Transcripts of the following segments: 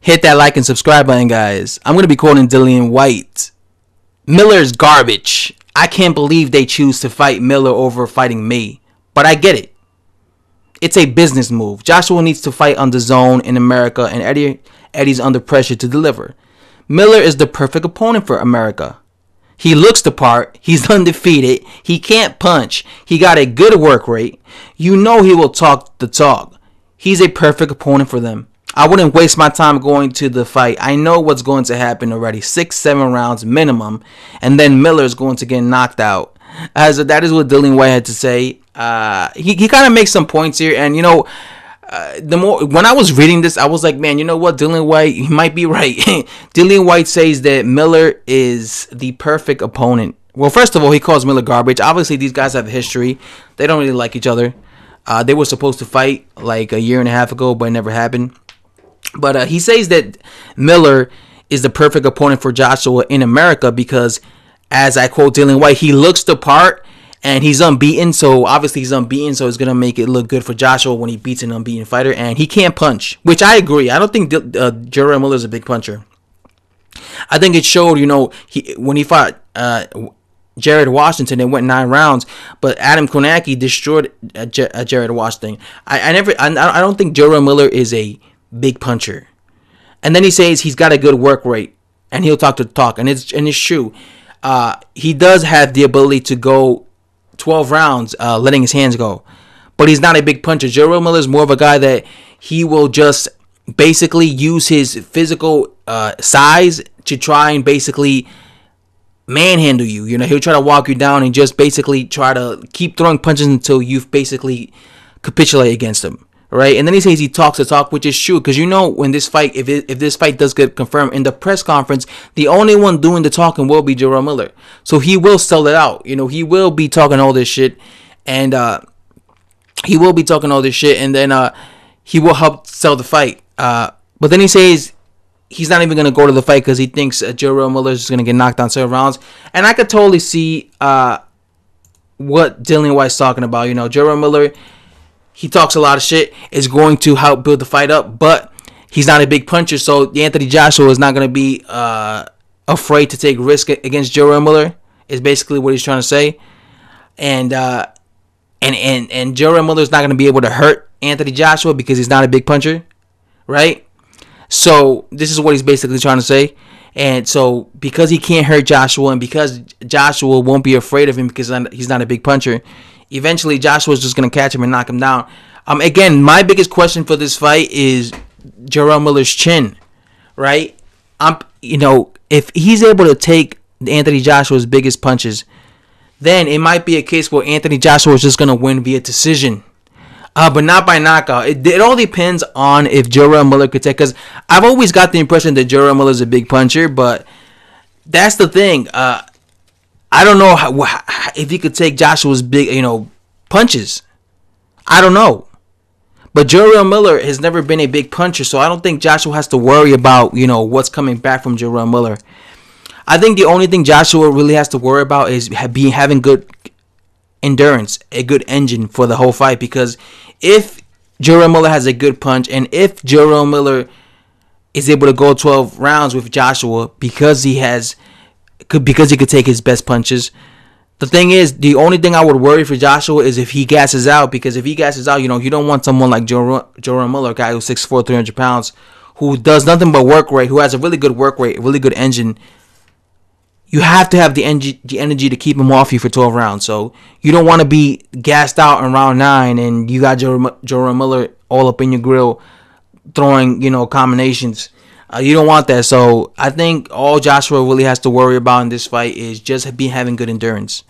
Hit that like and subscribe button, guys. I'm going to be quoting Dillian Whyte. Miller's garbage. I can't believe they choose to fight Miller over fighting me. But I get it. It's a business move. Joshua needs to fight on the zone in America, and Eddie's under pressure to deliver. Miller is the perfect opponent for America. He looks the part. He's undefeated. He can't punch. He got a good work rate. You know he will talk the talk. He's a perfect opponent for them. I wouldn't waste my time going to the fight. I know what's going to happen already. 6-7 rounds minimum. And then Miller's going to get knocked out. That is what Dillian Whyte had to say. He kind of makes some points here. And, you know, when I was reading this, I was like, man, you know what? Dillian Whyte, he might be right. Dillian Whyte says that Miller is the perfect opponent. Well, first of all, he calls Miller garbage. Obviously, these guys have a history. They don't really like each other. They were supposed to fight like a year and a half ago, but it never happened. But he says that Miller is the perfect opponent for Joshua in America because, as I quote Dillian Whyte, he looks the part and he's unbeaten. So obviously he's unbeaten, so it's going to make it look good for Joshua when he beats an unbeaten fighter. And he can't punch, which I agree. I don't think Jarrell Miller is a big puncher. I think it showed, you know, when he fought Jared Washington, it went 9 rounds, but Adam Konecki destroyed Jared Washington. I don't think Jarrell Miller is a big puncher. And then he says he's got a good work rate and he'll talk the talk, and it's true. He does have the ability to go 12 rounds letting his hands go, but he's not a big puncher. Jarrell Miller is more of a guy that he will just basically use his physical size to try and basically manhandle you. You know, he'll try to walk you down and just basically try to keep throwing punches until you basically capitulate against him. Right, and then he says he talks the talk, which is true, because you know when this fight, if this fight does get confirmed in the press conference, the only one doing the talking will be Jarrell Miller. So he will sell it out. You know, he will be talking all this shit, and he will help sell the fight. But then he says he's not even going to go to the fight because he thinks Jarrell Miller is going to get knocked down 7 rounds, and I could totally see what Dillian Whyte's talking about. You know, Jarrell Miller, he talks a lot of shit, is going to help build the fight up, but he's not a big puncher, so Anthony Joshua is not going to be afraid to take risk against Jarrell Miller, is basically what he's trying to say. And Jarrell Miller is not going to be able to hurt Anthony Joshua because he's not a big puncher, right? So this is what he's basically trying to say. And so because he can't hurt Joshua and because Joshua won't be afraid of him because he's not a big puncher, eventually Joshua's just going to catch him and knock him down. Again, my biggest question for this fight is Jarrell Miller's chin, right? You know, if he's able to take Anthony Joshua's biggest punches, then it might be a case where Anthony Joshua is just going to win via decision. But not by knockout. It all depends on if Jarrell Miller could take, because I've always got the impression that Jarrell Miller is a big puncher, but that's the thing. I don't know if he could take Joshua's big, you know, punches. I don't know. But Jarrell Miller has never been a big puncher, so I don't think Joshua has to worry about, you know, what's coming back from Jarrell Miller. I think the only thing Joshua really has to worry about is having good endurance, a good engine for the whole fight, because if Jarrell Miller has a good punch and if Jarrell Miller is able to go 12 rounds with Joshua because he could take his best punches. The thing is, the only thing I would worry for Joshua is if he gasses out, because if he gasses out, you know, you don't want someone like Jarrell Miller, a guy who's 6'4", 300 pounds, who does nothing but work rate, who has a really good work rate, a really good engine. You have to have the energy to keep him off you for 12 rounds. So you don't want to be gassed out in round 9 and you got Jarrell Miller all up in your grill throwing, you know, combinations. You don't want that. So I think all Joshua really has to worry about in this fight is just having good endurance.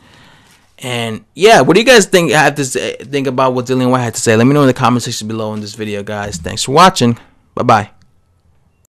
And yeah, what do you guys think about what Dillian Whyte had to say? Let me know in the comment section below in this video, guys. Thanks for watching. Bye-bye.